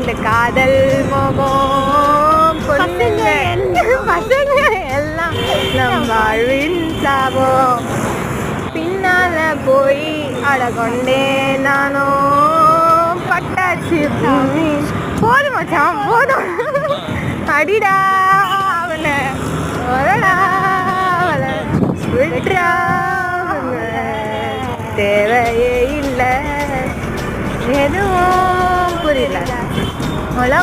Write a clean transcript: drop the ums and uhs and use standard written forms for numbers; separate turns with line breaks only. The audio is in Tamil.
இந்த காதல் மோகம் பசங்க எல்லாம் நம் வாழ்வின் சாபம் பின்னால போய் அடகொண்டே நானோ பட்டாச்சு போதும் மச்சான் போதும் அடிடா அவனை வரடா அவளை விட்டுறா தேவையே இல்லை எதுவும் புரியல